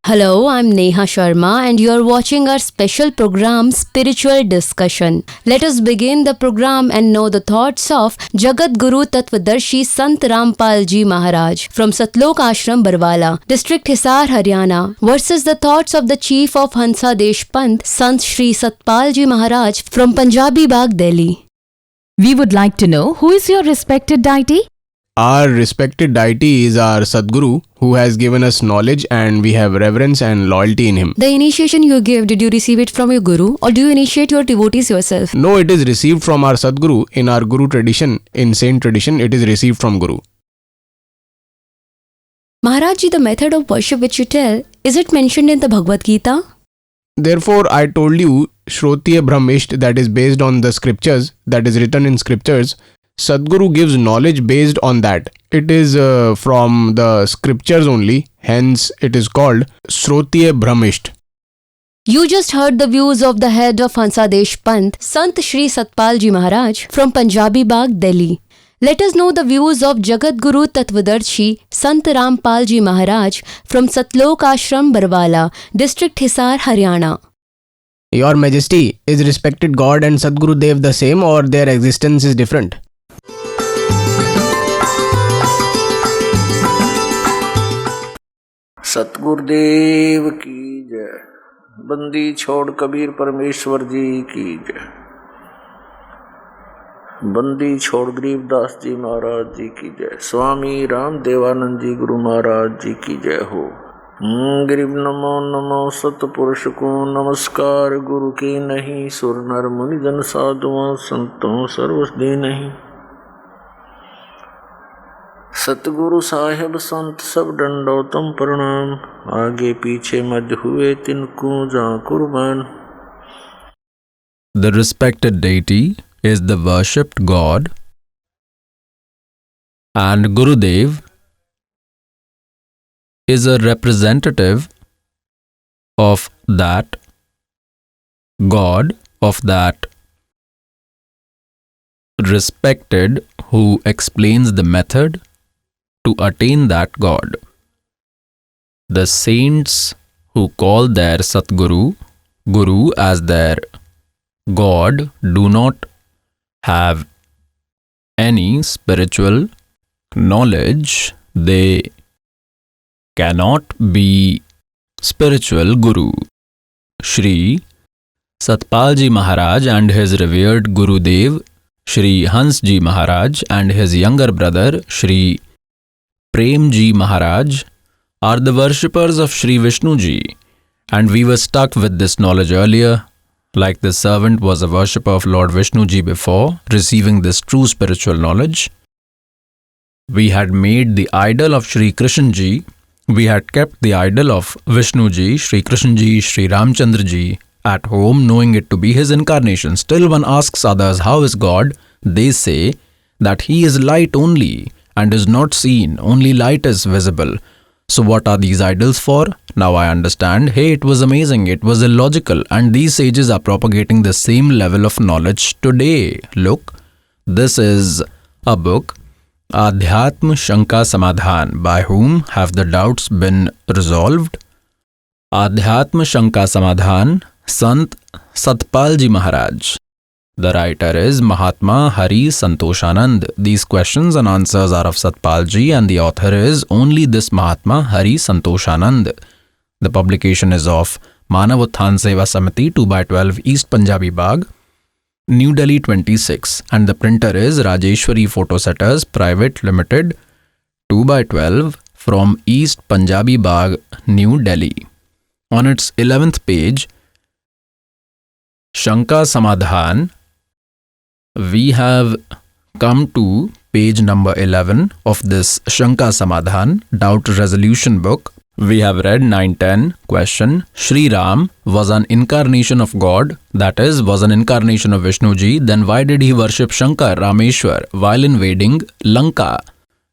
Hello, I'm Neha Sharma and you're watching our special program Spiritual Discussion. Let us begin the program and know the thoughts of Jagat Guru Tattvadarshi Sant Rampal Ji Maharaj from Satlok Ashram Barwala, District Hisar, Haryana versus the thoughts of the Chief of Hansa Desh Panth Sant Shri Satpal Ji Maharaj from Punjabi Bagh, Delhi. We would like to know who is your respected deity? Our respected deity is our Sadguru, who has given us knowledge and we have reverence and loyalty in him. The initiation you gave, did you receive it from your Guru or do you initiate your devotees yourself? No, it is received from our Sadguru. In our Guru tradition, in saint tradition, it is received from Guru. Maharaj Ji, the method of worship which you tell, is it mentioned in the Bhagavad Gita? Therefore, I told you, Shrotiya Brahmisht, that is based on the scriptures, that is written in scriptures. Sadguru gives knowledge based on that. It is from the scriptures only, hence it is called Shrotiya Brahmisht. You just heard the views of the head of Hansa Desh Panth, Sant Shri Satpal Ji Maharaj from Punjabi Bagh, Delhi. Let us know the views of Jagat Guru Tattvadarshi Sant Rampal Ji Maharaj from Satlok Ashram Barwala, District Hisar, Haryana. Your Majesty, is respected God and Sadguru Dev the same or their existence is different? Satgurudev की जय। बंदी छोड़ कबीर परमेश्वर जी की जय। बंदी छोड़ गरीबदास जी महाराज जी की जय। स्वामी राम देवानंद जी गुरु महाराज जी की जय हो। गरीब नमो नमो सतपुरुष को नमस्कार। गुरु की नहीं सुर नर मुनि जन साधुओं संतों सर्वस्दी नहीं। सतगुरु साहेब संत सब दंडोतम प्रणाम। आगे पीछे मध्य हुए तिनको जा कुर्बान। The respected deity is the worshipped God, and Gurudev is a representative of that God, of that respected who explains the method to attain that God. The saints who call their Satguru, Guru as their God, do not have any spiritual knowledge. They cannot be spiritual Guru. Shri Satpal Ji Maharaj and his revered Gurudev, Shri Hans Ji Maharaj, and his younger brother, Shri Prem Ji Maharaj, are the worshippers of Shri Vishnu Ji, and we were stuck with this knowledge earlier, like the servant was a worshipper of Lord Vishnu Ji before receiving this true spiritual knowledge. We had made the idol of Shri Krishna Ji, we had kept the idol of Vishnu Ji, Shri Krishna Ji, Shri Ramchandra Ji at home, knowing it to be his incarnation. Still one asks others, how is God? They say that he is light only and is not seen, only light is visible. So what are these idols for? Now I understand. Hey, it was amazing, it was illogical, and these sages are propagating the same level of knowledge today. Look, this is a book, Adhyatma Shanka Samadhan. By whom have the doubts been resolved? Adhyatma Shanka Samadhan, Sant Satpal Ji Maharaj. The writer is Mahatma Hari Santoshanand. These questions and answers are of Satpal Ji, and the author is only this Mahatma Hari Santoshanand. The publication is of Manav Utthan Seva Samiti, 2/12, East Punjabi Bagh, New Delhi 26, and the printer is Rajeshwari Photosetters Private Limited, 2/12, from East Punjabi Bagh, New Delhi. On its 11th page, Shanka Samadhan, we have come to page number 11 of this Shanka Samadhan doubt resolution book. We have read 9-10. Question: Shri Ram was an incarnation of God, that is, was an incarnation of Vishnu Ji. Then why did he worship Shankar, Rameshwar, while invading Lanka?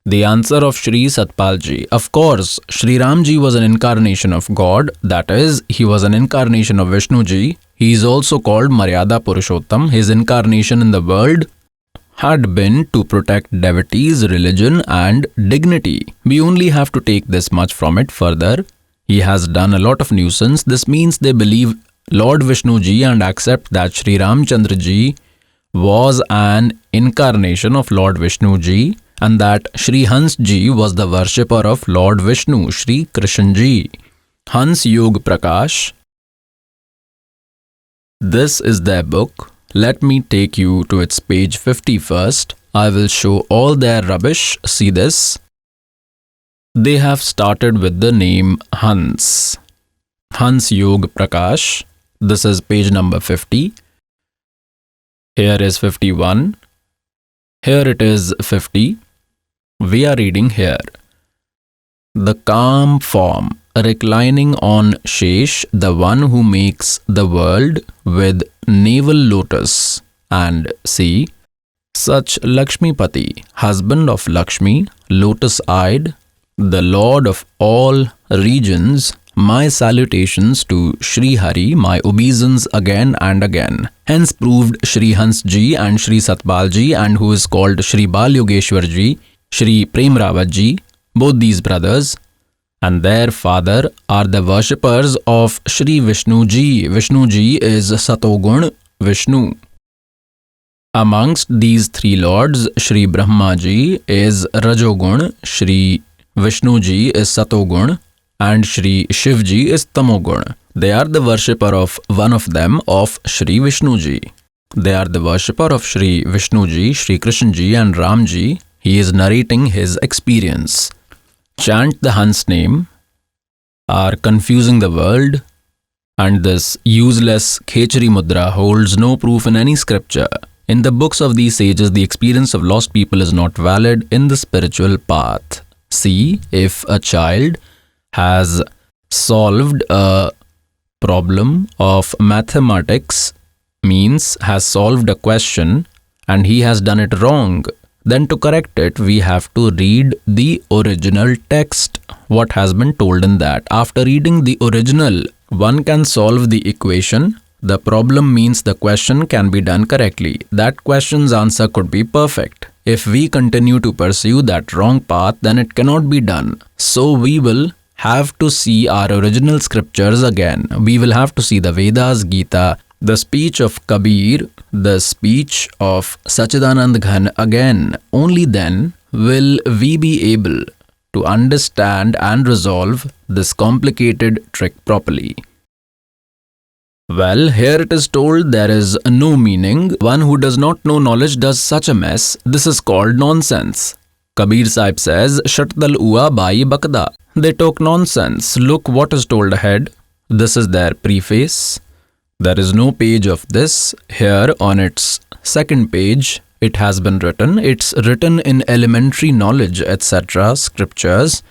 The answer of Shri Satpal Ji: of course, Shri Ram Ji was an incarnation of God, that is, he was an incarnation of Vishnu Ji. He is also called Maryada Purushottam. His incarnation in the world had been to protect devotees, religion and dignity. We only have to take this much from it. Further, He has done a lot of nuisance. This means they believe Lord Vishnu ji and accept that Sri Ramchandra ji was an incarnation of Lord Vishnu ji and that Sri Hans ji was the worshipper of Lord Vishnu, Sri Krishna ji. Hans Yog Prakash. This is their book. Let me take you to its page 50 first. I will show all their rubbish. See this. They have started with the name Hans. Hans Yog Prakash. This is page number 50. Here is 51. Here it is 50. We are reading here. The calm form, reclining on Shesh, the one who makes the world with navel lotus. And see, such Lakshmipati, husband of Lakshmi, lotus-eyed, the Lord of all regions, my salutations to Sri Hari, my obeisance again and again. Hence proved Sri Hans ji and Sri Satpal ji, and who is called Sri Bal Yogeshwar ji, Sri Prem Rawat ji, both these brothers and their father are the worshippers of Sri Vishnu ji. Vishnu ji is Satogun Vishnu. Amongst these three lords, Sri Brahma ji is Rajogun, Sri Vishnu ji is Satogun, and Sri Shiv ji is Tamogun. They are the worshipper of one of them, of Sri Vishnu ji. They are the worshipper of Sri Vishnu ji, Sri Krishna ji and Ram ji. He is narrating his experience. Chant the Hans name, are confusing the world, and this useless Khechari Mudra holds no proof in any scripture. In the books of these sages, the experience of lost people is not valid in the spiritual path. See, if a child has solved a problem of mathematics, means has solved a question, and he has done it wrong, then to correct it, we have to read the original text, what has been told in that. After reading the original, one can solve the equation. The problem means the question can be done correctly. That question's answer could be perfect. If we continue to pursue that wrong path, then it cannot be done. So we will have to see our original scriptures again. We will have to see the Vedas, Gita, the speech of Kabir, the speech of Sachidanand Ghan again. Only then will we be able to understand and resolve this complicated trick properly. Well, here it is told there is no meaning. One who does not know knowledge does such a mess. This is called nonsense. Kabir Sahib says, Shatdal ua bai bakda. They talk nonsense. Look what is told ahead. This is their preface. There is no page of this. Here on its second page, it has been written. It's written in elementary knowledge, etc. scriptures,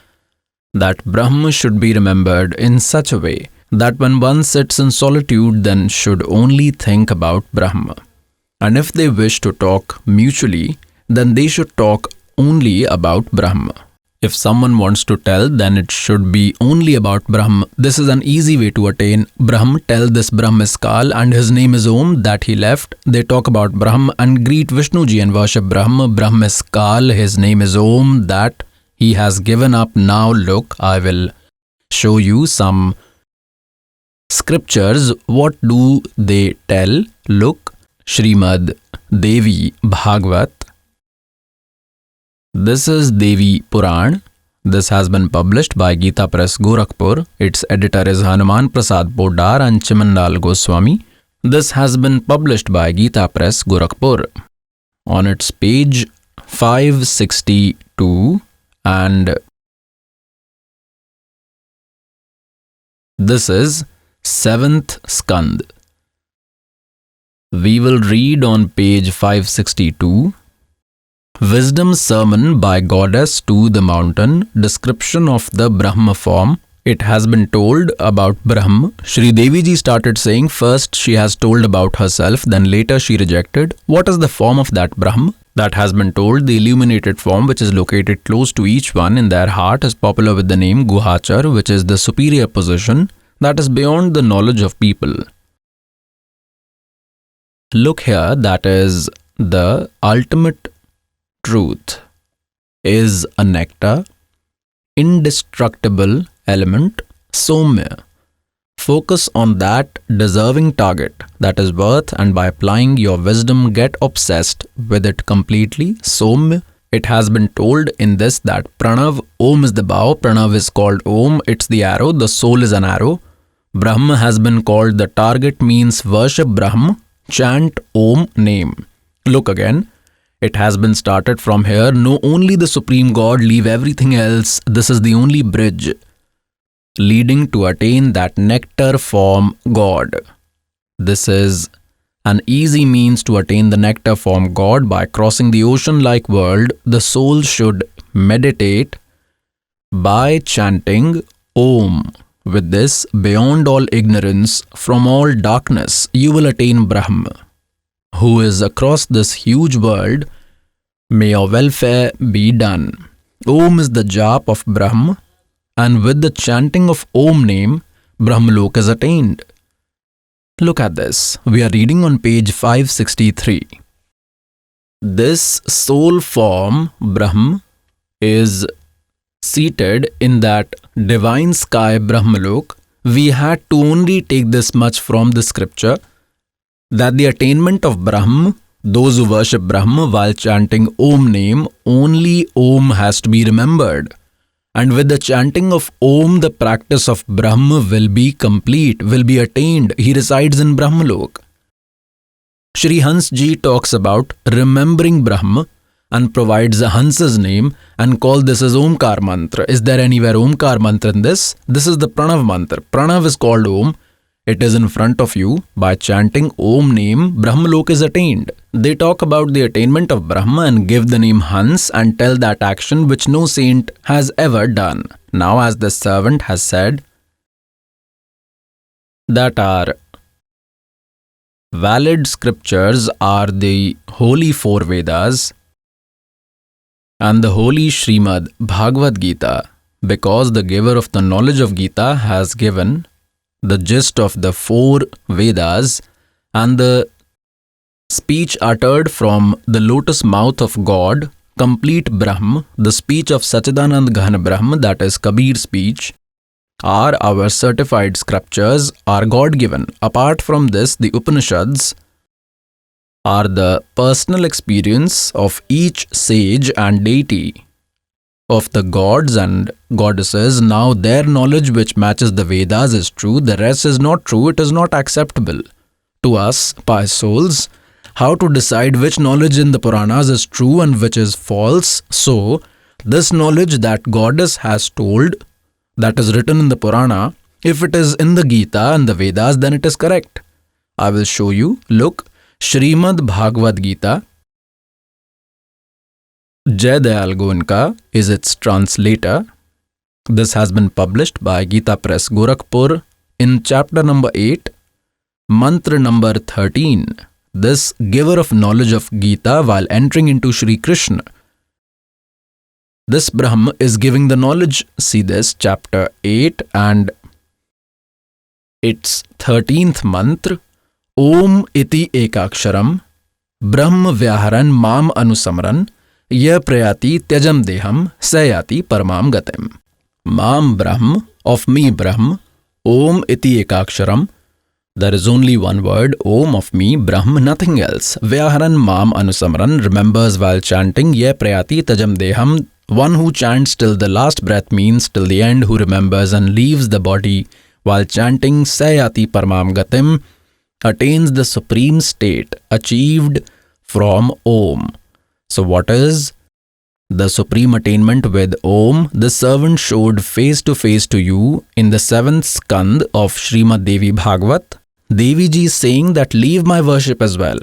that Brahma should be remembered in such a way that when one sits in solitude, then should only think about Brahma. And if they wish to talk mutually, then they should talk only about Brahma. If someone wants to tell, then it should be only about Brahma. This is an easy way to attain Brahma. Tell this Brahma is Kal and his name is Om, that he left. They talk about Brahma and greet Vishnu ji and worship Brahma. Brahma is Kal, his name is Om, that he has given up. Now look, I will show you some scriptures. What do they tell? Look, Srimad Devi Bhagvat. This is Devi Puran. This has been published by Gita Press, Gorakhpur. Its editor is Hanuman Prasad Podar and Chimandal Goswami. This has been published by Gita Press, Gorakhpur. On its page 562, and this is 7th Skand. We will read on page 562. Wisdom Sermon by Goddess to the Mountain. Description of the Brahma form. It has been told about Brahma. Sri Devi ji started saying first she has told about herself, then later she rejected. What is the form of that Brahma? That has been told. The illuminated form, which is located close to each one in their heart, is popular with the name Guhachar, which is the superior position that is beyond the knowledge of people. Look here, that is the ultimate truth is a nectar, indestructible element, Somya. Focus on that deserving target that is worth, and by applying your wisdom get obsessed with it completely. Somya. It has been told in this that Pranav, Om is the bow, Pranav is called Om, it's the arrow, the soul is an arrow. Brahma has been called the target, means worship Brahma, chant Om name. Look again, it has been started from here. Know only the Supreme God, leave everything else. This is the only bridge leading to attain that nectar form God. This is an easy means to attain the nectar form God. By crossing the ocean-like world, the soul should meditate by chanting Om. With this, beyond all ignorance, from all darkness, you will attain Brahma, who is across this huge world. May your welfare be done. Om is the jap of Brahma, and with the chanting of Om name, Brahmalok is attained. Look at this. We are reading on page 563. This soul form, Brahm, is seated in that divine sky Brahmalok. We had to only take this much from the scripture, that the attainment of Brahm, those who worship Brahma while chanting Om name, only Om has to be remembered. And with the chanting of Om, the practice of Brahma will be complete, will be attained. He resides in Brahmalok. Shri Hans Ji talks about remembering Brahma and provides a Hansa's name and call this as Omkar mantra. Is there anywhere Omkar mantra in this? This is the Pranav mantra. Pranav is called Om. It is in front of you. By chanting Om name, Brahmalok is attained. They talk about the attainment of Brahma and give the name Hans and tell that action which no saint has ever done. Now, as the servant has said, that our valid scriptures are the holy four Vedas and the holy Srimad Bhagavad Gita, because the giver of the knowledge of Gita has given the gist of the four Vedas and the speech uttered from the lotus mouth of God, complete Brahm, the speech of Sachidanand Ghan Brahm, that is Kabir's speech, are our certified scriptures, are God-given. Apart from this, the Upanishads are the personal experience of each sage and deity of the gods and goddesses. Now their knowledge which matches the Vedas is true, the rest is not true, it is not acceptable to us, pious souls. How to decide which knowledge in the Puranas is true and which is false? So, this knowledge that goddess has told, that is written in the Purana, if it is in the Gita and the Vedas, then it is correct. I will show you. Look, Srimad Bhagavad Gita, Jai Dayal Goenka is its translator. This has been published by Gita Press, Gorakhpur, in chapter number 8, mantra number 13. This giver of knowledge of Gita while entering into Shri Krishna. This Brahm is giving the knowledge. See this, chapter 8 and its 13th mantra. Om iti ekaksharam, Brahma vyaharan mam anusamran, ya prayati tyajam deham, sayati paramam gatim. Mam Brahm, of me Brahm, Om iti ekaksharam. There is only one word, Om of me, Brahm, nothing else. Vyaharan mam anusamran, remembers while chanting, ye prayati tajam deham. One who chants till the last breath means till the end, who remembers and leaves the body while chanting, sayati paramam gatim, attains the supreme state achieved from Om. So what is the supreme attainment with Om? The servant showed face to face to you in the 7th skand of Srimad Devi Bhagavat. Devi ji is saying that leave my worship as well.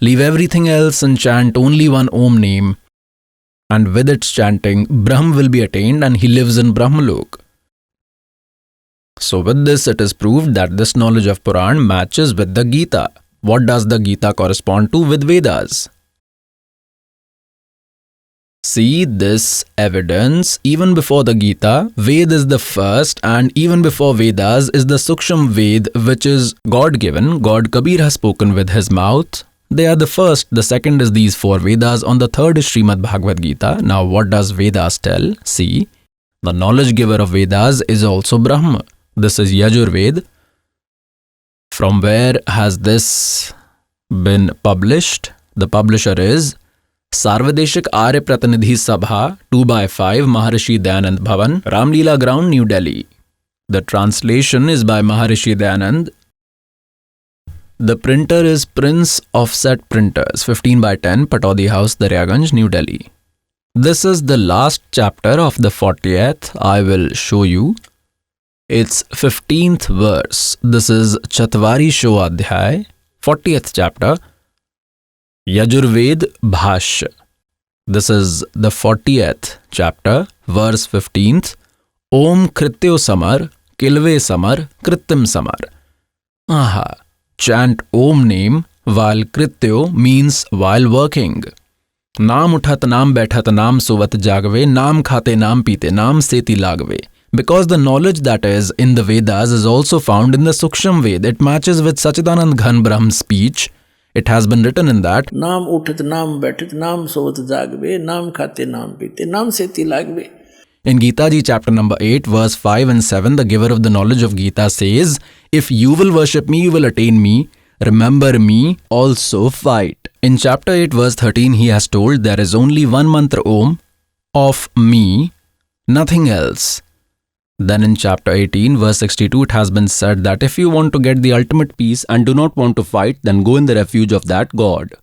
Leave everything else and chant only one Om name. And with its chanting, Brahm will be attained and he lives in Brahmalok. So with this, it is proved that this knowledge of Puran matches with the Gita. What does the Gita correspond to with Vedas? See this evidence. Even before the Gita, Ved is the first, and even before Vedas is the Suksham Ved, which is God-given. God Kabir has spoken with his mouth. They are the first. The second is these 4 Vedas. On the third is Srimad Bhagavad Gita. Now what does Vedas tell? See, the knowledge giver of Vedas is also Brahma. This is Yajurved. From where has this been published? The publisher is Sarvadeshik Arya Pratinidhi Sabha 2/5 Maharishi Dayanand Bhavan, Ramleela Ground, New Delhi. The translation is by Maharishi Dayanand. The printer is Prince Offset Printers, 15/10, Pataudi House, Daryaganj, New Delhi. This is the last chapter of the 40th. I will show you. It's 15th verse. This is Chatvari Shoadhyay, 40th chapter. Yajurved Bhashya. This is the 40th chapter, verse 15th. Om Krityo Samar, Kilve Samar, Kritim Samar. Aha. Chant Om name while Krityo means while working. Naam uthat naam baithat naam suvat jagve, naam khate naam pite naam seti lagve. Because the knowledge that is in the Vedas is also found in the Suksham Ved. It matches with Sachidanand Ghan Brahm's speech. It has been written in that नाम उठत नाम बैठत नाम सोवत जागवे नाम खाते नाम पीते नाम सेती लागवे. in Gita Ji chapter number 8 verse 5 and 7, the giver of the knowledge of Gita says, if you will worship me, you will attain me. Remember me, also fight. In chapter 8 verse 13, he has told there is only one mantra Om of me, nothing else. Then in chapter 18 verse 62, it has been said that if you want to get the ultimate peace and do not want to fight, then go in the refuge of that God.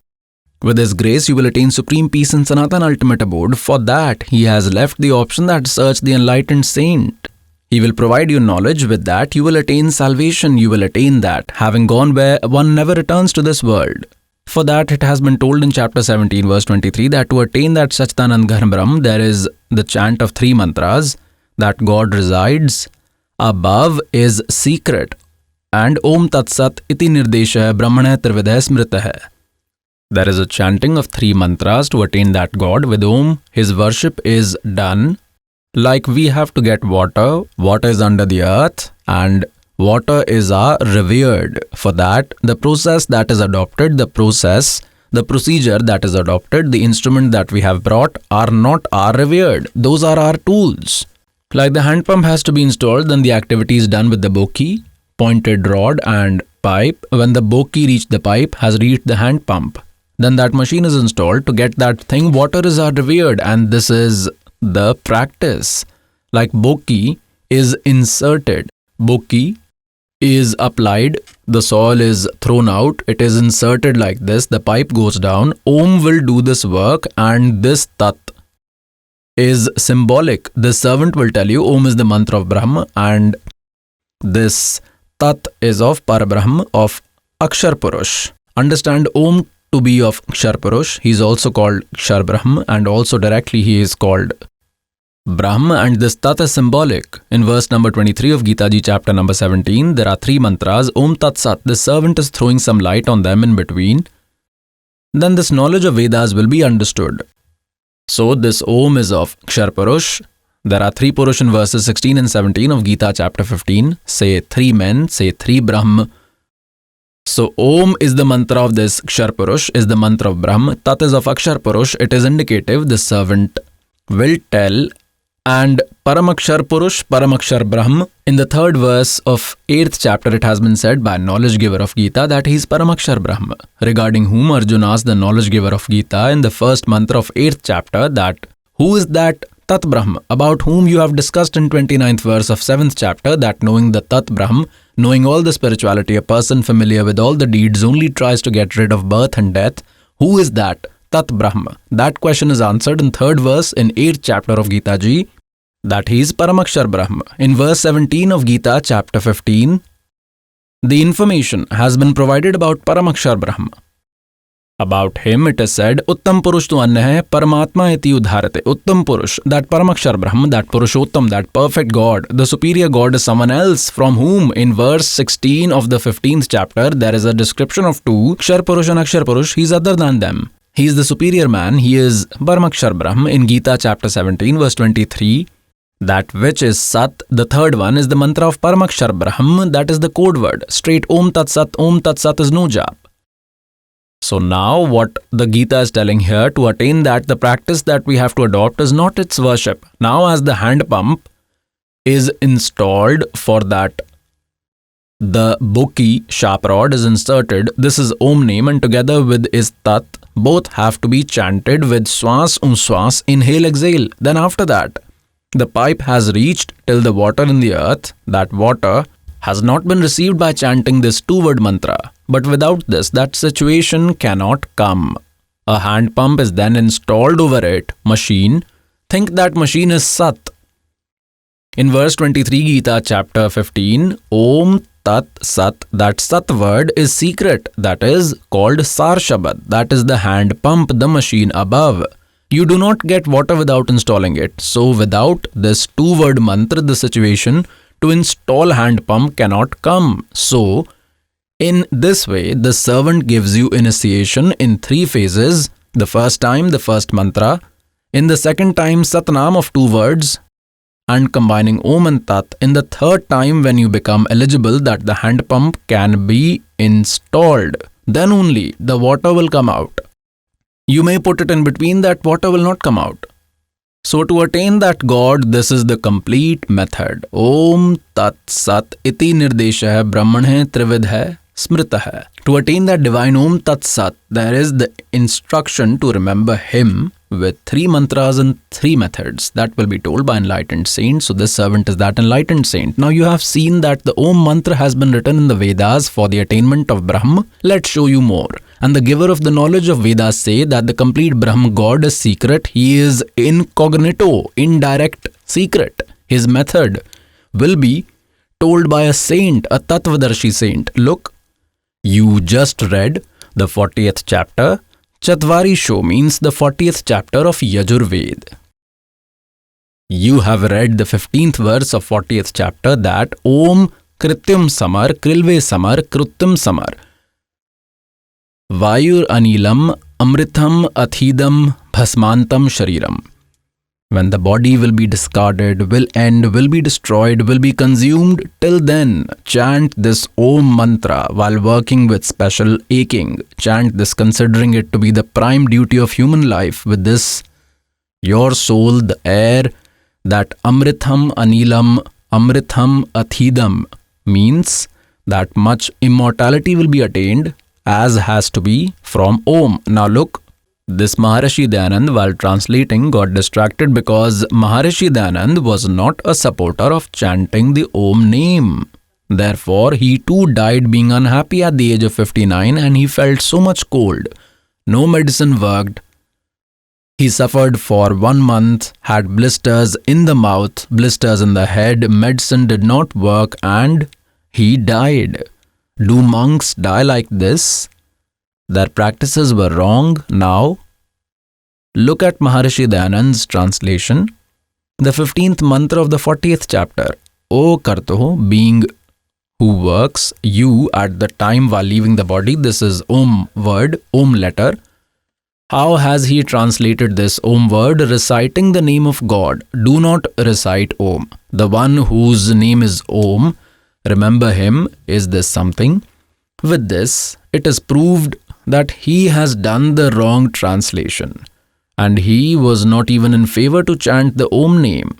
With His grace, you will attain supreme peace in Sanatan ultimate abode. For that, He has left the option that search the enlightened saint. He will provide you knowledge. With that, you will attain salvation. You will attain that, having gone where one never returns to this world. For that, it has been told in chapter 17 verse 23 that to attain that Sachidanand Ghan Brahm, there is the chant of 3 mantras, that God resides. Above is secret. And Om Tat Sat iti nirdesha Brahmana Trividha Smritah. There is a chanting of 3 mantras to attain that God. With Om, His worship is done. Like we have to get water, water is under the earth, and water is revered. For that, the process that is adopted, the procedure that is adopted, the instrument that we have brought are not revered. Those are our tools. Like the hand pump has to be installed, then the activity is done with the boki, pointed rod and pipe. When the boki reached the pipe, has reached the hand pump. Then that machine is installed. To get that thing, water is revered, and this is the practice. Like boki is inserted. Boki is applied. The soil is thrown out. It is inserted like this. The pipe goes down. Om will do this work, and this tat is symbolic. The servant will tell you Om is the mantra of Brahma, and this tat is of Parabrahm, of Akshar Purush. Understand Om to be of Akshar Purush. He is also called Akshar Brahm, and also directly he is called Brahma, and this tat is symbolic. In verse number 23 of Gita Ji chapter number 17, there are 3 mantras. Om Tat Sat. The servant is throwing some light on them in between. Then this knowledge of Vedas will be understood. So this Om is of Akshar Purush. There are 3 Purush in verses 16 and 17 of Gita chapter 15. Say 3 men, say 3 Brahm. So Om is the mantra of this Akshar Purush, is the mantra of Brahm. Tat is of Akshar Purush. It is indicative. The servant will tell. And Paramakshar Purush, Paramakshar Brahm. In the 3rd verse of 8th chapter, it has been said by knowledge giver of Gita that he is Paramakshar Brahma, regarding whom Arjuna asked the knowledge giver of Gita in the 1st mantra of 8th chapter that who is that Tat Brahma, about whom you have discussed in 29th verse of 7th chapter, that knowing the Tat Brahma, knowing all the spirituality, a person familiar with all the deeds only tries to get rid of birth and death. Who is that Tat Brahma? That question is answered in 3rd verse in 8th chapter of Gita Ji, that he is Paramakshar Brahma. In verse 17 of Gita chapter 15, the information has been provided about Paramakshar Brahma. About him it is said, Uttam Purush tu anya hai, Paramatma iti udharate. Uttam Purush, that Paramakshar Brahma, that Purushottam, that perfect God, the superior God is someone else from whom in verse 16 of the 15th chapter there is a description of 2, Akshar Purush and Akshar Purush, he is other than them. He is the superior man, he is Paramakshar Brahma. In Gita chapter 17 verse 23, that which is Sat, the 3rd one, is the mantra of Paramakshar Brahm, that is the code word. Straight Om Tat Sat is no jap. So now what the Gita is telling here, to attain that, the practice that we have to adopt is not its worship. Now as the hand pump, is installed for that. The book key, sharp rod, is inserted. This is Om name, and together with is Tat, both have to be chanted with Swas Swas, inhale, exhale. Then after that, the pipe has reached till the water in the earth. That water has not been received by chanting this two-word mantra. But without this, that situation cannot come. A hand pump is then installed over it. Machine. Think that machine is Sat. In verse 23, Gita chapter 15, Om Tat Sat, that Sat word is secret, that is called Sar Shabad, that is the hand pump, the machine above. You do not get water without installing it. So without this two-word mantra, the situation to install hand pump cannot come. So in this way, the servant gives you initiation in 3 phases. The first time, the first mantra. In the second time, Satnam of 2 words. And combining Om and Tat. In the third time, when you become eligible that the hand pump can be installed, then only the water will come out. You may put it in between, that water will not come out. So to attain that God, this is the complete method. Om Tat Sat iti nirdeshah brahmane trividha smritah. To attain that divine Om Tat Sat, there is the instruction to remember Him with 3 mantras and 3 methods that will be told by enlightened saints. So this servant is that enlightened saint. Now you have seen that the Om mantra has been written in the Vedas for the attainment of Brahm. Let's show you more. And the giver of the knowledge of Vedas say that the complete Brahm God is secret. He is incognito, indirect, secret. His method will be told by a saint, a Tattvadarshi saint. Look, you just read the 40th chapter. Chatvari Sho means the 40th chapter of Yajurved. You have read the 15th verse of 40th chapter, that Om Krityam Samar Krilve Samar Krutyam Samar Vayur Anilam Amritham Athidam Bhasmantam Shariram. When the body will be discarded, will end, will be destroyed, will be consumed, till then chant this Om mantra while working with special aching. Chant this considering it to be the prime duty of human life. With this, your soul, the air, that Amritham Anilam, Amritham Athidam means that much immortality will be attained, as has to be from Om. Now look, this Maharishi Dayanand, while translating, got distracted because Maharishi Dayanand was not a supporter of chanting the Om name. Therefore, he too died being unhappy at the age of 59, and he felt so much cold. No medicine worked. He suffered for 1 month, had blisters in the mouth, blisters in the head, medicine did not work, and he died. Do monks die like this? Their practices were wrong. Now, look at Maharishi Dayanand's translation. The 15th mantra of the 40th chapter. O Karto, being who works, you at the time while leaving the body. This is Om word, Om letter. How has he translated this Om word? Reciting the name of God. Do not recite Om. The one whose name is Om, remember him. Is this something? With this, it is proved that he has done the wrong translation, and he was not even in favor to chant the Om name.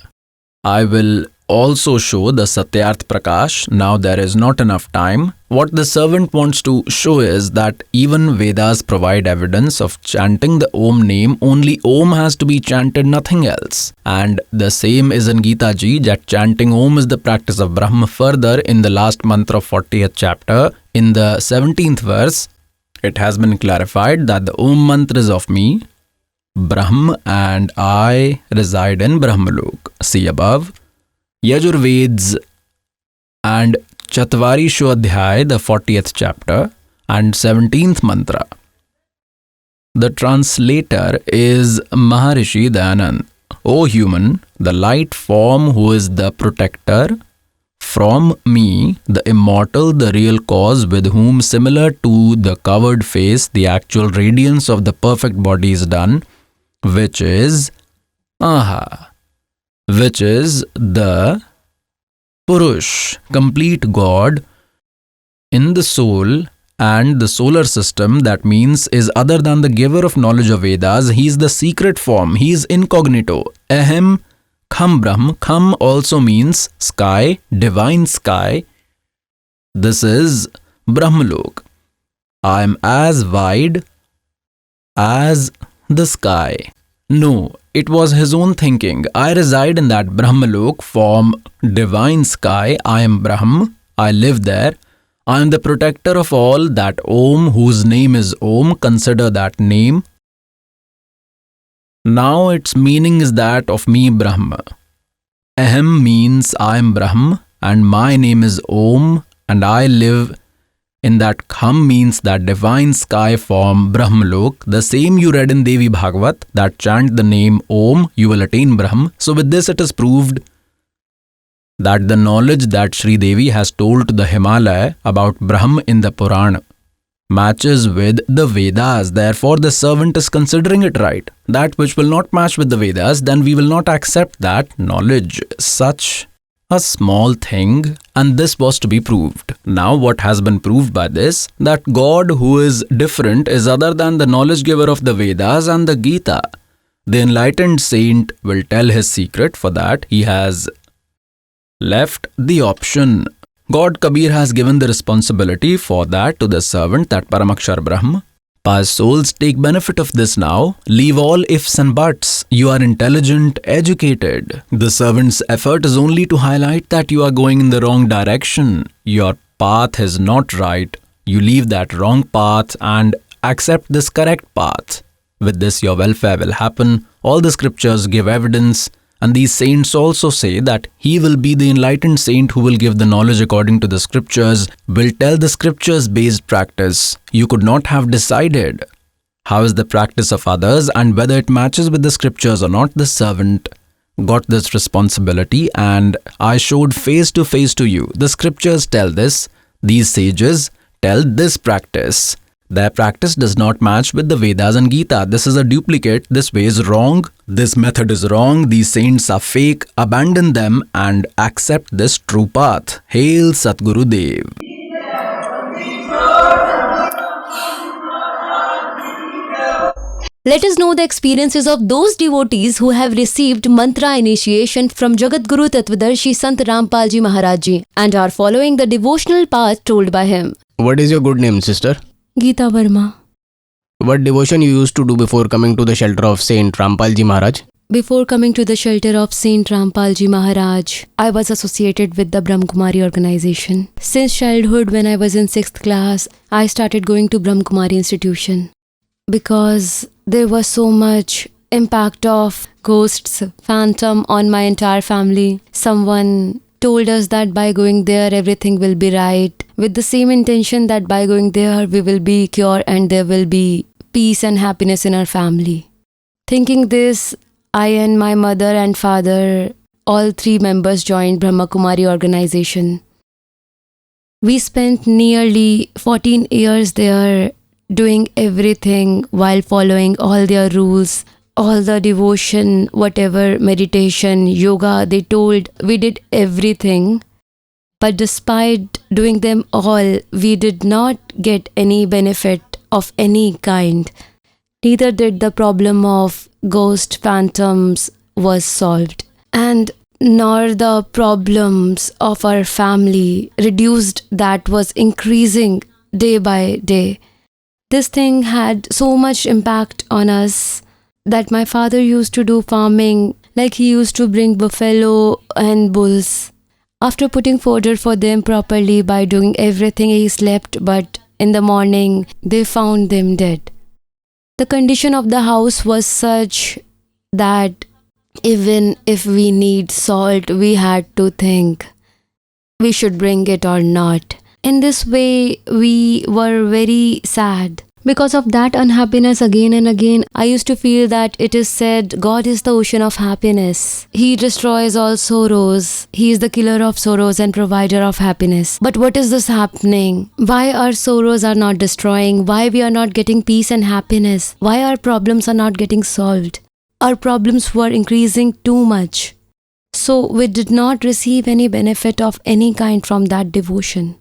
I will also show the Satyarth Prakash. Now there is not enough time. What the servant wants to show is that even Vedas provide evidence of chanting the Om name. Only Om has to be chanted, nothing else. And the same is in Gita Ji, that chanting Om is the practice of Brahma. Further, in the last mantra of 40th chapter, in the 17th verse, it has been clarified that the Om mantra is of me, Brahm, and I reside in Brahmalok. See above. Yajurveds and Chatvari Shodhyay, the 40th chapter, and 17th mantra. The translator is Maharishi Dayanand. O human, the light form who is the protector, from me, the immortal, the real cause, with whom similar to the covered face, the actual radiance of the perfect body is done, which is which is the Purush, complete God, in the soul and the solar system. That means is other than the giver of knowledge of Vedas. He is the secret form. He is incognito. Ahem Kham Brahm. Kham also means sky, divine sky. This is Brahmalok. I am as wide as the sky. No, it was his own thinking. I reside in that Brahmalok form, divine sky. I am Brahm. I live there. I am the protector of all. That Om, whose name is Om, consider that name. Now its meaning is that of me, Brahma. Ahem means I am Brahm and my name is Om and I live in that. Kham means that divine sky form, Brahmalok. The same you read in Devi Bhagavat, that chant the name Om, you will attain Brahm. So with this it is proved that the knowledge that Sri Devi has told to the Himalaya about Brahm in the Purana matches with the Vedas. Therefore, the servant is considering it right. That which will not match with the Vedas, then we will not accept that knowledge. Such a small thing, and this was to be proved. Now, what has been proved by this? That God, who is different, is other than the knowledge giver of the Vedas and the Gita. The enlightened saint will tell his secret. For that, he has left the option. God Kabir has given the responsibility for that to the servant, that Paramakshar Brahm. Past souls, take benefit of this now. Leave all ifs and buts. You are intelligent, educated. The servant's effort is only to highlight that you are going in the wrong direction. Your path is not right. You leave that wrong path and accept this correct path. With this, your welfare will happen. All the scriptures give evidence. And these saints also say that he will be the enlightened saint who will give the knowledge according to the scriptures, will tell the scriptures-based practice. You could not have decided how is the practice of others and whether it matches with the scriptures or not. The servant got this responsibility and I showed face to face to you. The scriptures tell this. These sages tell this practice. Their practice does not match with the Vedas and Gita. This is a duplicate. This way is wrong. This method is wrong. These saints are fake. Abandon them and accept this true path. Hail Satguru Dev. Let us know the experiences of those devotees who have received mantra initiation from Jagadguru Tattvadarshi Sant Rampal Ji Maharaj Ji and are following the devotional path told by him. What is your good name, sister? Geeta Verma. What devotion you used to do before coming to the shelter of Saint Rampal Ji Maharaj? Before coming to the shelter of Saint Rampal Ji Maharaj, I was associated with the Brahmakumari organization. Since childhood, when I was in 6th class, I started going to Brahmakumari institution because there was so much impact of ghosts, phantom on my entire family. Someone told us that by going there, everything will be right. With the same intention that by going there, we will be cured and there will be peace and happiness in our family. Thinking this, I and my mother and father, all 3 members joined Brahmakumari organization. We spent nearly 14 years there doing everything while following all their rules, all the devotion, whatever meditation, yoga they told, we did everything. But despite doing them all, we did not get any benefit of any kind. Neither did the problem of ghost phantoms was solved. And nor the problems of our family reduced, that was increasing day by day. This thing had so much impact on us that my father used to do farming, like he used to bring buffalo and bulls. After putting fodder for them properly, by doing everything, he slept, but in the morning they found them dead. The condition of the house was such that even if we need salt, we had to think we should bring it or not. In this way, we were very sad. Because of that unhappiness, again and again, I used to feel that it is said God is the ocean of happiness. He destroys all sorrows. He is the killer of sorrows and provider of happiness. But what is this happening? Why our sorrows are not destroying? Why we are not getting peace and happiness? Why our problems are not getting solved? Our problems were increasing too much. So we did not receive any benefit of any kind from that devotion.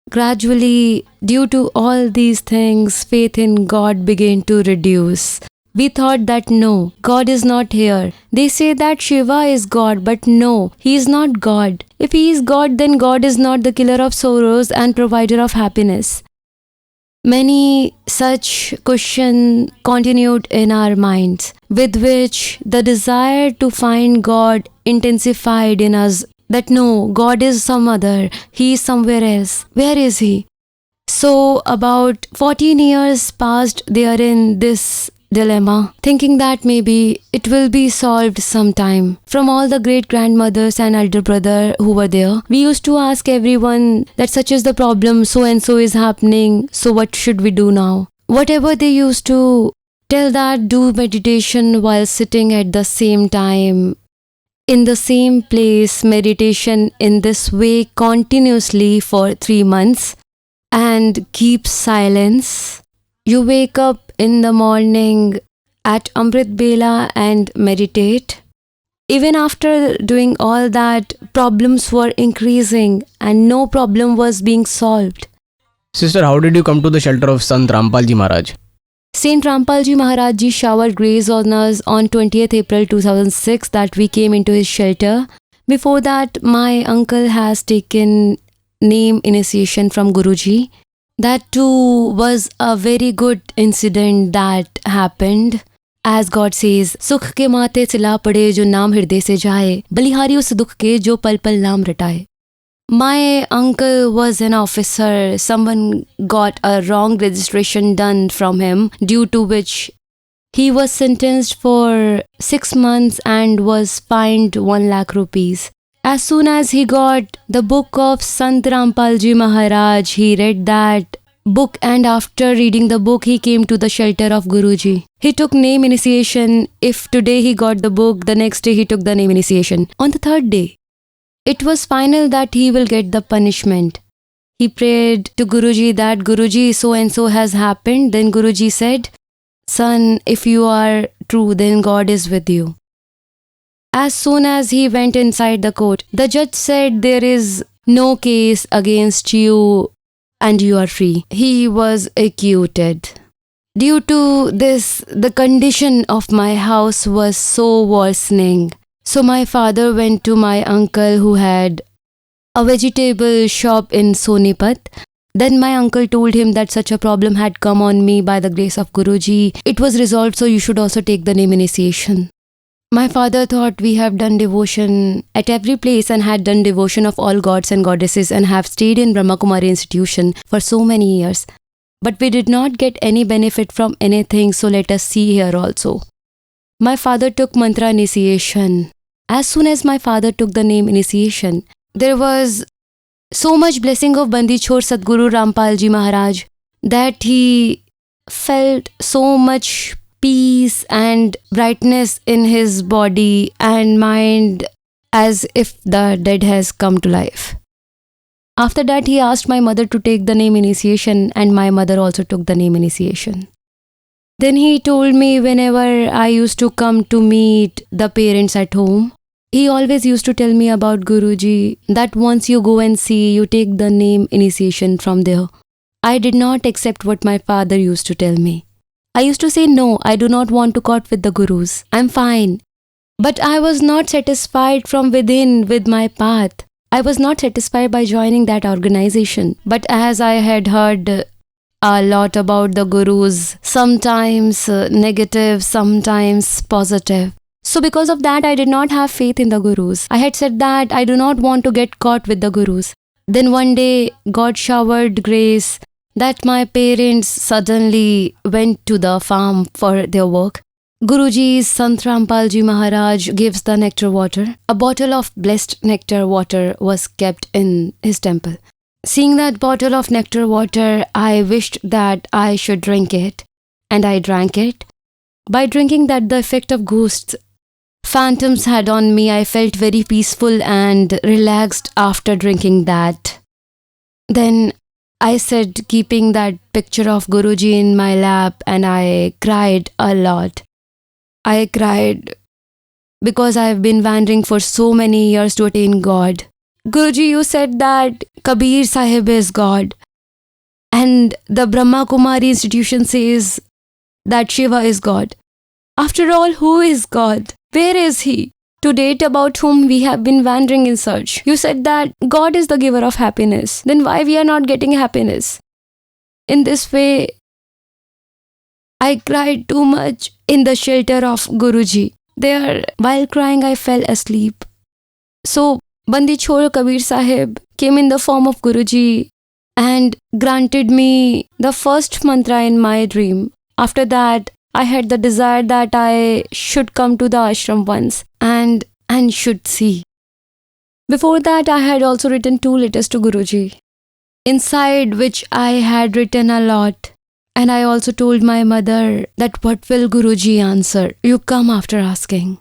Gradually, due to all these things, faith in God began to reduce. We thought that no, God is not here. They say that Shiva is God, but no, he is not God. If he is God, then God is not the killer of sorrows and provider of happiness. Many such questions continued in our minds, with which the desire to find God intensified in us, that no, God is some other, he is somewhere else. Where is he? So about 14 years passed there in this dilemma, thinking that maybe it will be solved sometime. From all the great grandmothers and elder brother who were there, we used to ask everyone that such is the problem, so and so is happening, so what should we do now? Whatever they used to tell, that do meditation while sitting at the same time, in the same place, meditation in this way continuously for 3 months, and keep silence. You wake up in the morning at Amrit Bela and meditate. Even after doing all that, problems were increasing and no problem was being solved. Sister, how did you come to the shelter of Sant Rampal Ji Maharaj? Saint Rampal Ji Maharaj Ji showered grace on us on 20th April 2006 that we came into his shelter. Before that, my uncle has taken name initiation from Guruji. That too was a very good incident that happened. As God says, सुख के माते चिल्ला पड़े जो नाम हृदय से जाए, बलिहारी उस दुख के जो पल पल नाम रटाए. My uncle was an officer. Someone got a wrong registration done from him, due to which he was sentenced for 6 months and was fined 1 lakh rupees. As soon as he got the book of Sant Rampal Ji Maharaj, he read that book, and after reading the book, he came to the shelter of Guruji. He took name initiation. If today he got the book, the next day he took the name initiation. On the 3rd day, it was final that he will get the punishment. He prayed to Guruji that Guruji, so and so has happened. Then Guruji said, son, if you are true, then God is with you. As soon as he went inside the court, the judge said there is no case against you and you are free. He was acquitted. Due to this, the condition of my house was so worsening. So my father went to my uncle who had a vegetable shop in Sonipat. Then my uncle told him that such a problem had come on me by the grace of Guruji. It was resolved, so you should also take the name initiation. My father thought we have done devotion at every place and had done devotion of all gods and goddesses and have stayed in Brahma Kumari institution for so many years. But we did not get any benefit from anything, so let us see here also. My father took mantra initiation. As soon as my father took the name initiation, there was so much blessing of Bandi Chhor Sadguru Rampal Ji Maharaj that he felt so much peace and brightness in his body and mind, as if the dead has come to life. After that, he asked my mother to take the name initiation, and my mother also took the name initiation. Then he told me whenever I used to come to meet the parents at home, he always used to tell me about Guruji, that once you go and see, you take the name initiation from there. I did not accept what my father used to tell me. I used to say, no, I do not want to court with the Gurus. I'm fine. But I was not satisfied from within with my path. I was not satisfied by joining that organization. But as I had heard a lot about the Gurus, sometimes negative, sometimes positive. So because of that, I did not have faith in the Gurus. I had said that I do not want to get caught with the Gurus. Then one day, God showered grace that my parents suddenly went to the farm for their work. Guruji's Sant Rampal Ji Maharaj gives the nectar water. A bottle of blessed nectar water was kept in his temple. Seeing that bottle of nectar water, I wished that I should drink it, and I drank it. By drinking that, the effect of ghosts, phantoms had on me. I felt very peaceful and relaxed after drinking that. Then I said, keeping that picture of Guruji in my lap, and I cried a lot. I cried because I have been wandering for so many years to attain God. Guruji, you said that Kabir Sahib is God, and the Brahma Kumari institution says that Shiva is God. After all, who is God? Where is He? To date, about whom we have been wandering in search. You said that God is the giver of happiness. Then why we are not getting happiness? In this way, I cried too much in the shelter of Guruji. There, while crying, I fell asleep. So, Bandi Chhor Kabir Sahib came in the form of Guruji and granted me the first mantra in my dream. After that, I had the desire that I should come to the ashram once and should see. Before that, I had also written 2 letters to Guruji, inside which I had written a lot. And I also told my mother that what will Guruji answer? You come after asking.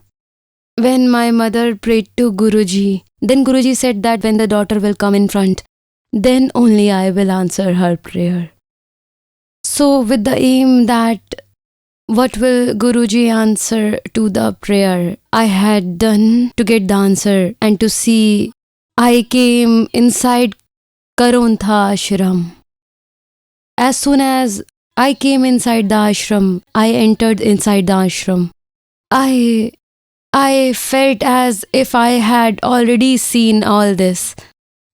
When my mother prayed to Guruji, then Guruji said that when the daughter will come in front, then only I will answer her prayer. So with the aim that what will Guruji answer to the prayer I had done to get the answer and to see, I came inside Karontha ashram. As soon as I came inside the ashram, I entered inside the ashram. I felt as if I had already seen all this.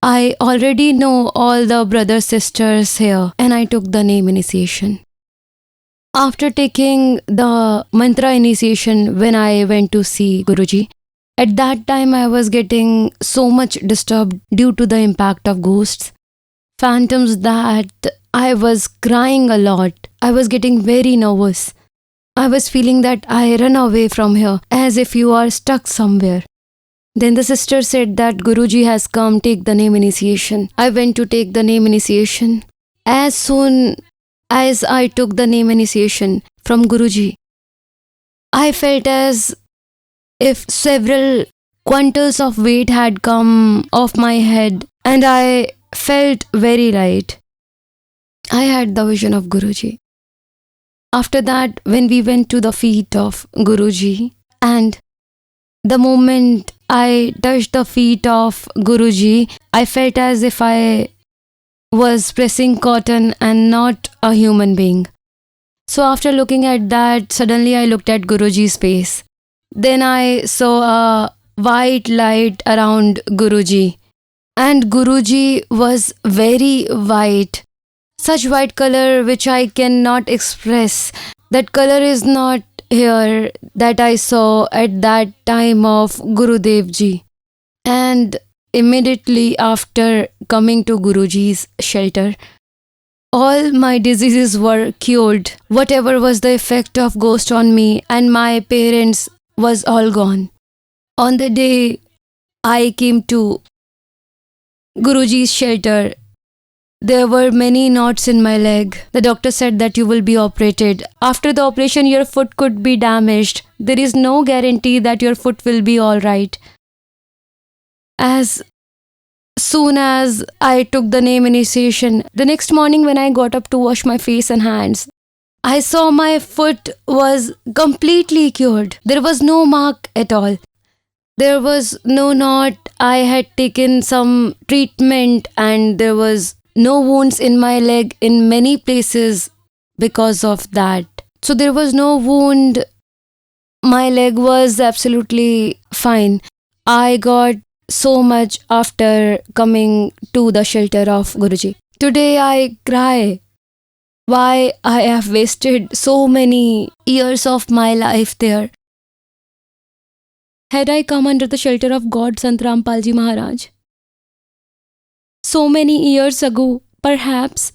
I already know all the brothers, sisters here, and I took the name initiation. After taking the mantra initiation, when I went to see Guruji, at that time I was getting so much disturbed due to the impact of ghosts, phantoms, that I was crying a lot. I was getting very nervous. I was feeling that I run away from here as if you are stuck somewhere. Then the sister said that Guruji has come, take the name initiation. I went to take the name initiation. As soon as I took the name initiation from Guruji, I felt as if several quintals of weight had come off my head and I felt very light. I had the vision of Guruji. After that, when we went to the feet of Guruji, and the moment I touched the feet of Guruji, I felt as if I was pressing cotton and not a human being. So after looking at that, suddenly I looked at Guruji's face. Then I saw a white light around Guruji. And Guruji was very white. Such white color which I cannot express. That color is not here that I saw at that time of Gurudev Ji. And immediately after coming to Guruji's shelter, all my diseases were cured. Whatever was the effect of ghost on me and my parents was all gone. On the day I came to Guruji's shelter, there were many knots in my leg. The doctor said that you will be operated. After the operation, your foot could be damaged. There is no guarantee that your foot will be all right. As soon as I took the name initiation, the next morning when I got up to wash my face and hands, I saw my foot was completely cured. There was no mark at all. There was no knot. I had taken some treatment and there was no wounds in my leg in many places because of that. So there was no wound. My leg was absolutely fine. I got so much after coming to the shelter of Guruji. Today I cry. Why I have wasted so many years of my life there. Had I come under the shelter of God Sant Rampal Ji Maharaj so many years ago, perhaps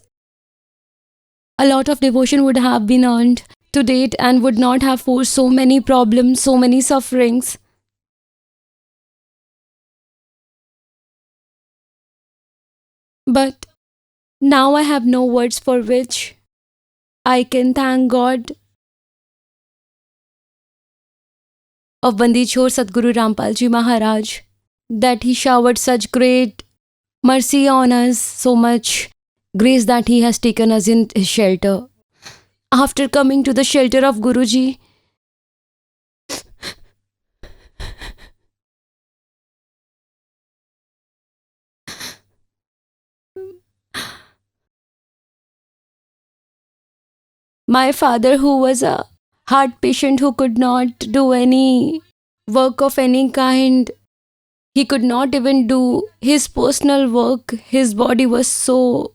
a lot of devotion would have been earned to date and would not have forced so many problems, so many sufferings. But now I have no words for which I can thank God of Bandi Chhor Sadguru Rampal Ji Maharaj that he showered such great mercy on us, so much grace that he has taken us in his shelter. After coming to the shelter of Guruji, my father, who was a heart patient who could not do any work of any kind. He could not even do his personal work. His body was so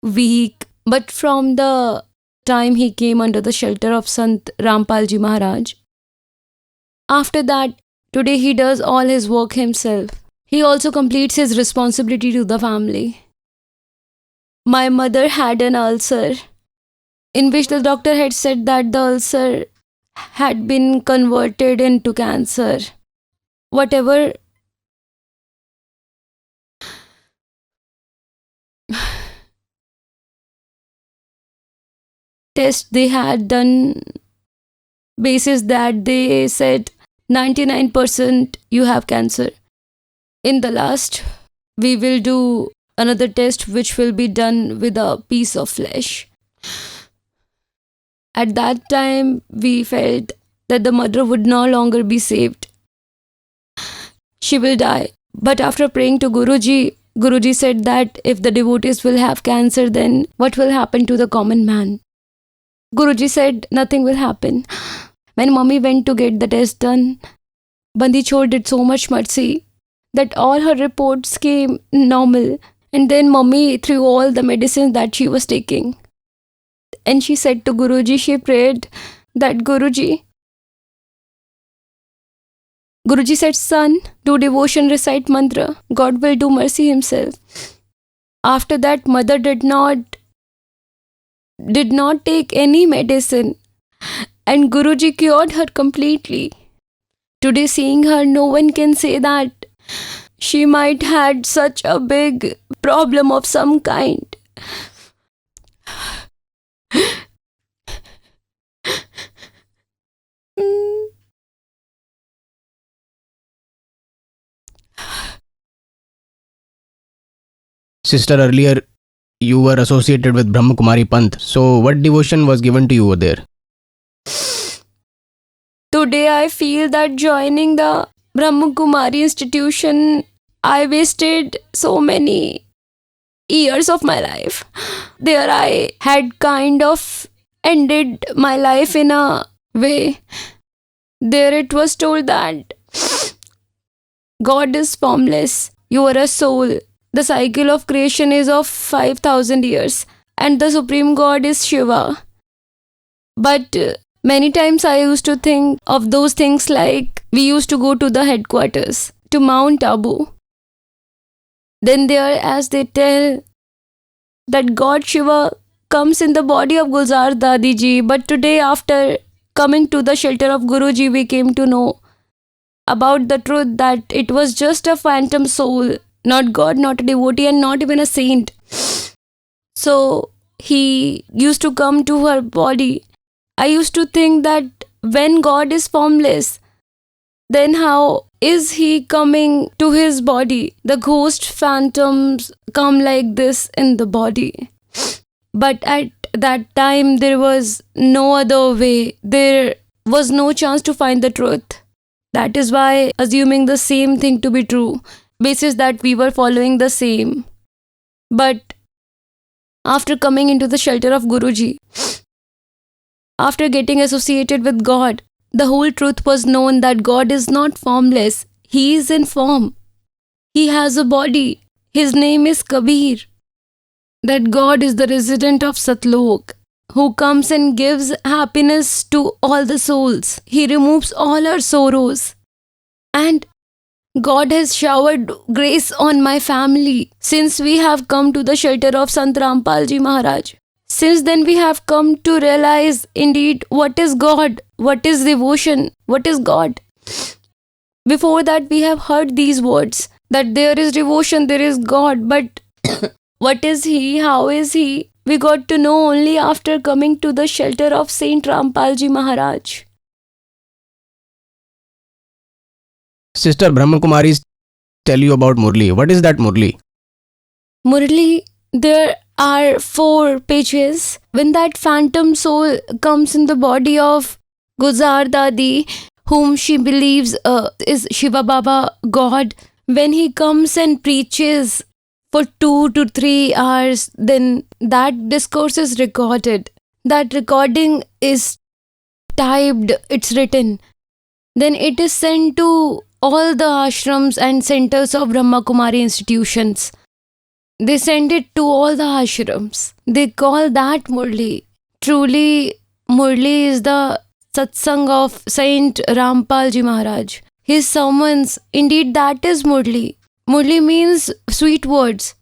weak. But from the time he came under the shelter of Sant Rampal Ji Maharaj, after that, today he does all his work himself. He also completes his responsibility to the family. My mother had an ulcer, in which the doctor had said that the ulcer had been converted into cancer. Whatever test they had done, basis that they said 99% you have cancer. In the last, we will do another test which will be done with a piece of flesh. At that time, we felt that the mother would no longer be saved. She will die. But after praying to Guruji, Guruji said that if the devotees will have cancer, then what will happen to the common man? Guruji said nothing will happen. When mommy went to get the test done, Bandi Chhor did so much mercy that all her reports came normal. And then mommy threw all the medicines that she was taking. And she said to Guruji, she prayed that Guruji said, son, do devotion, recite mantra. God will do mercy himself. After that, mother did not take any medicine. And Guruji cured her completely. Today, seeing her, no one can say that she might had such a big problem of some kind. Sister, earlier you were associated with Brahma Kumari Panth. So what devotion was given to you over there? Today I feel that joining the Brahma Kumari institution, I wasted so many years of my life. There I had kind of ended my life in a way. There it was told that God is formless. You are a soul. The cycle of creation is of 5,000 years. And the Supreme God is Shiva. But many times I used to think of those things like we used to go to the headquarters, to Mount Abu. Then there, as they tell, that God Shiva comes in the body of Gulzar Dadi ji. But today, after coming to the shelter of Guruji, we came to know about the truth that it was just a phantom soul, not God, not a devotee, and not even a saint. So he used to come to her body. I used to think that when God is formless, then how is he coming to his body? The ghost phantoms come like this in the body. But at that time, there was no other way. There was no chance to find the truth. That is why, assuming the same thing to be true, basis that we were following the same. But after coming into the shelter of Guruji, after getting associated with God, the whole truth was known that God is not formless. He is in form. He has a body. His name is Kabir. That God is the resident of Satlok, who comes and gives happiness to all the souls. He removes all our sorrows. And God has showered grace on my family since we have come to the shelter of Sant Rampal Ji Maharaj. Since then we have come to realize indeed what is God, what is devotion, what is God. Before that we have heard these words that there is devotion, there is God, but what is He, how is He? We got to know only after coming to the shelter of Saint Rampal Ji Maharaj. Sister, Brahma Kumaris tell you about Murli. What is that Murli? Murli, there are 4 pages. When that phantom soul comes in the body of Gulzar Dadi, whom she believes is Shiva Baba, God, when he comes and preaches for 2 to 3 hours, then that discourse is recorded. That recording is typed, it's written. Then it is sent to all the ashrams and centers of Brahma Kumari institutions. They send it to all the ashrams. They call that Murli. Truly, Murli is the satsang of Saint Rampal Ji Maharaj. His sermons, indeed that is Murli. Murli means sweet words,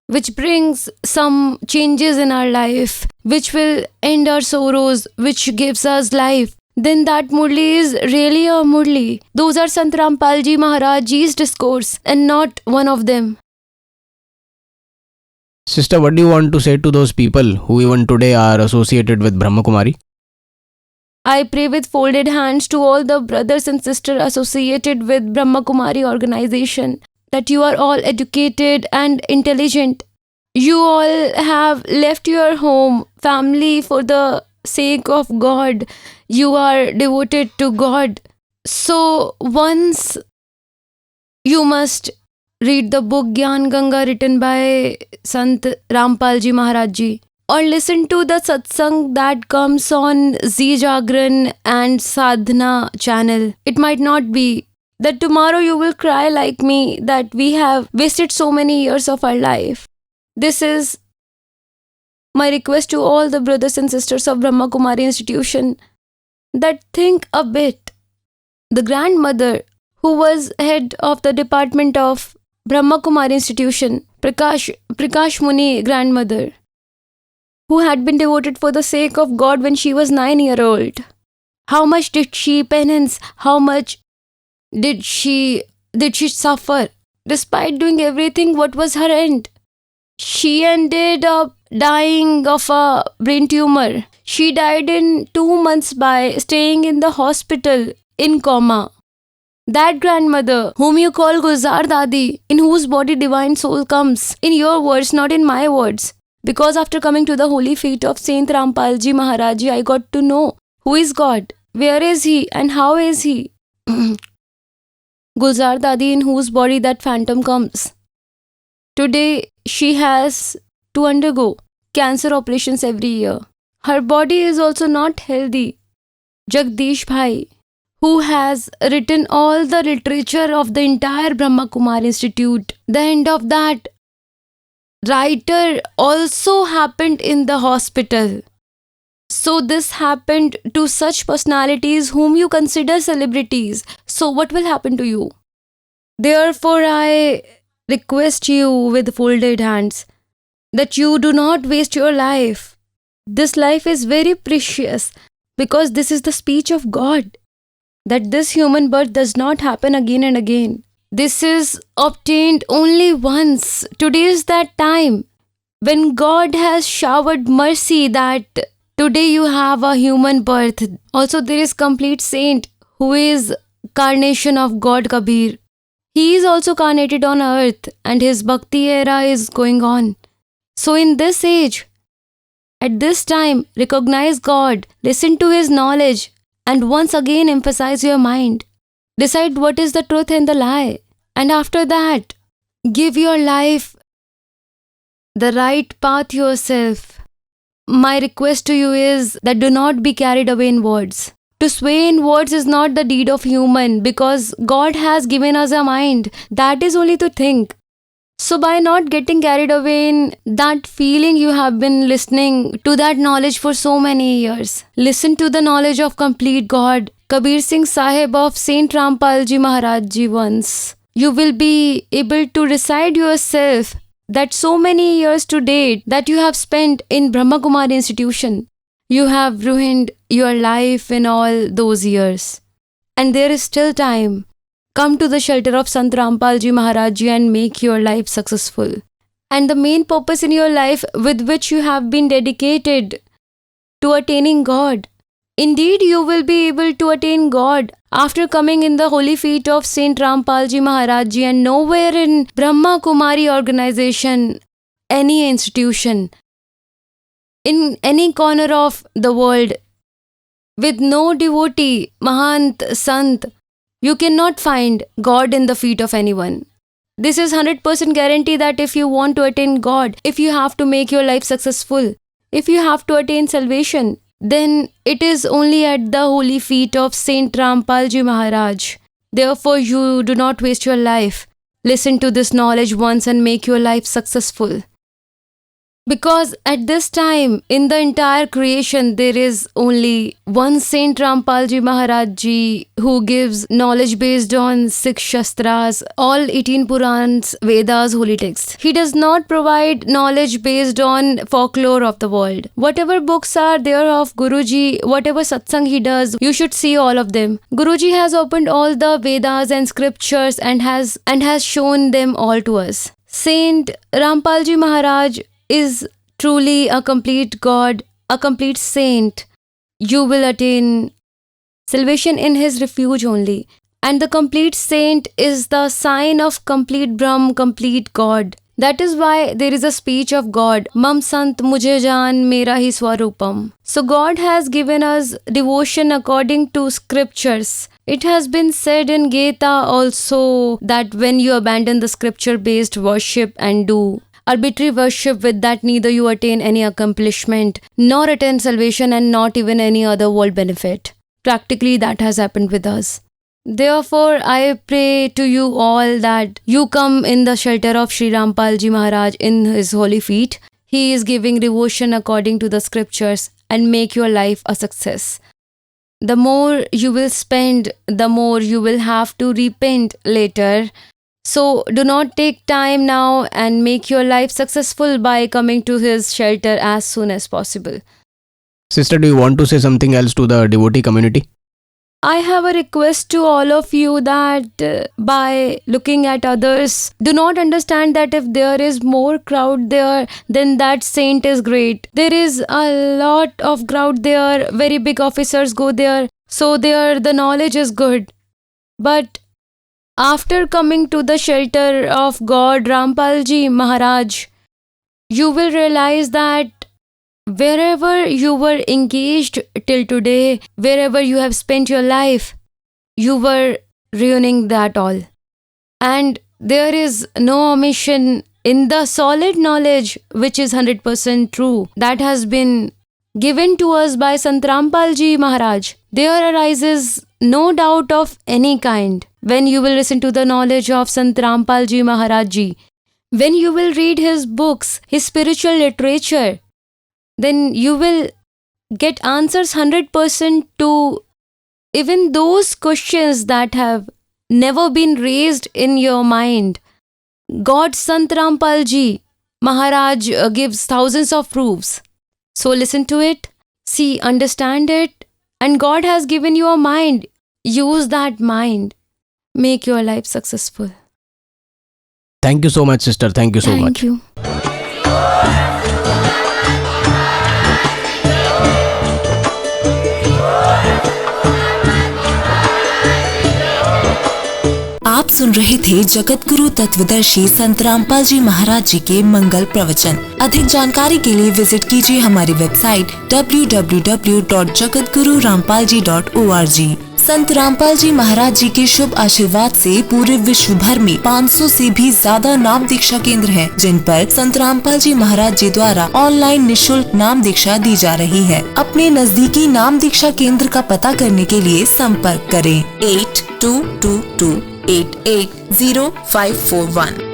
which brings some changes in our life, which will end our sorrows, which gives us life. Then that Murli is really a Murli. Those are Sant Rampal Ji Maharaj Ji's discourse and not one of them. Sister, what do you want to say to those people who even today are associated with Brahma Kumari? I pray with folded hands to all the brothers and sisters associated with Brahma Kumari organization that you are all educated and intelligent. You all have left your home, family for the sake of God. You are devoted to God. So once you must read the book Gyan Ganga written by Sant Rampal Ji Maharaj Ji, or listen to the satsang that comes on Zee Jagran and Sadhana channel. It might not be that tomorrow you will cry like me that we have wasted so many years of our life. This is my request to all the brothers and sisters of Brahma Kumari institution, that think a bit. The grandmother who was head of the department of Brahma Kumari institution, Prakash Muni grandmother, who had been devoted for the sake of God when she was 9 years old. How much did she penance? How much did she suffer? Despite doing everything, what was her end? She ended up dying of a brain tumor. She died in 2 months by staying in the hospital in coma. That grandmother, whom you call Gulzar Dadi, in whose body divine soul comes, in your words, not in my words. Because after coming to the holy feet of Saint Rampal Ji Maharaj Ji, I got to know who is God, where is He, and how is He. Gulzar Dadi, in whose body that phantom comes. Today, she has to undergo cancer operations every year. Her body is also not healthy. Jagdish Bhai, who has written all the literature of the entire Brahma Kumari Institute, the end of that writer also happened in the hospital. So this happened to such personalities whom you consider celebrities. So what will happen to you? Therefore, I request you with folded hands that you do not waste your life. This life is very precious because this is the speech of God, that this human birth does not happen again and again. This is obtained only once. Today is that time when God has showered mercy that today you have a human birth. Also, there is complete saint who is carnation of God Kabir. He is also carnated on earth and his bhakti era is going on. So in this age, at this time, recognize God, listen to His knowledge, and once again emphasize your mind. Decide what is the truth and the lie. And after that, give your life the right path yourself. My request to you is that do not be carried away in words. To sway in words is not the deed of human, because God has given us a mind. That is only to think. So by not getting carried away in that feeling, you have been listening to that knowledge for so many years. Listen to the knowledge of complete God. Kabir Singh Sahib of Saint Rampal Ji Maharaj Ji once. You will be able to recite yourself that so many years to date that you have spent in Brahma Kumari institution, you have ruined your life in all those years. And there is still time. Come to the shelter of Sant Rampal Ji Maharaj Ji and make your life successful. And the main purpose in your life with which you have been dedicated to attaining God. Indeed, you will be able to attain God after coming in the holy feet of Saint Rampal Ji Maharaj Ji, and nowhere in Brahma Kumari organization, any institution, in any corner of the world, with no devotee, Mahant, Sant, you cannot find God in the feet of anyone. This is 100% guarantee that if you want to attain God, if you have to make your life successful, if you have to attain salvation, then it is only at the holy feet of Saint Rampal Ji Maharaj. Therefore, you do not waste your life. Listen to this knowledge once and make your life successful. Because at this time, in the entire creation, there is only one Saint Rampal Ji Maharaj Ji who gives knowledge based on 6 Shastras, all 18 Purans, Vedas, holy texts. He does not provide knowledge based on folklore of the world. Whatever books are there of Guruji, whatever satsang he does, you should see all of them. Guruji has opened all the Vedas and scriptures and has shown them all to us. Saint Rampal Ji Maharaj is truly a complete God, a complete saint. You will attain salvation in his refuge only. And the complete saint is the sign of complete Brahm, complete God. That is why there is a speech of God, Mam Sant Mujhe Jaan Mera Hi Swarupam. So God has given us devotion according to scriptures. It has been said in Gita also that when you abandon the scripture-based worship and do arbitrary worship, with that neither you attain any accomplishment, nor attain salvation, and not even any other world benefit. Practically that has happened with us. Therefore, I pray to you all that you come in the shelter of Sri Rampal Ji Maharaj in his holy feet. He is giving devotion according to the scriptures and make your life a success. The more you will spend, the more you will have to repent later. So do not take time now and make your life successful by coming to his shelter as soon as possible. Sister, do you want to say something else to the devotee community? I have a request to all of you that by looking at others, do not understand that if there is more crowd there, then that saint is great. There is a lot of crowd there, very big officers go there, so there the knowledge is good. But after coming to the shelter of God, Rampal Ji Maharaj, you will realize that wherever you were engaged till today, wherever you have spent your life, you were ruining that all. And there is no omission in the solid knowledge which is 100% true that has been given to us by Sant Rampal Ji Maharaj. There arises no doubt of any kind when you will listen to the knowledge of Sant Rampal Ji Maharaj Ji. When you will read his books, his spiritual literature, then you will get answers 100% to even those questions that have never been raised in your mind. God Sant Rampal Ji Maharaj gives thousands of proofs. So listen to it, see, understand it, and God has given you a mind. Use that mind. Make your life successful. Thank you so much, sister. Thank you so much. Thank you. आप सुन रहे थे जगत गुरु तत्वदर्शी संत रामपाल जी महाराज जी के मंगल प्रवचन। अधिक जानकारी के लिए विजिट कीजिए हमारी वेबसाइट www.jagatgururampalji.org। संत रामपाल जी महाराज जी के शुभ आशीर्वाद से पूरे विश्व भर में 500 से भी ज्यादा नाम दीक्षा केंद्र हैं, जिन पर संत रामपाल जी महाराज जी द्वारा ऑनलाइन निशुल्क नाम दीक्षा दी जा रही है। अपने नजदीकी नाम दीक्षा केंद्र का पता करने के लिए संपर्क करें 8222880541।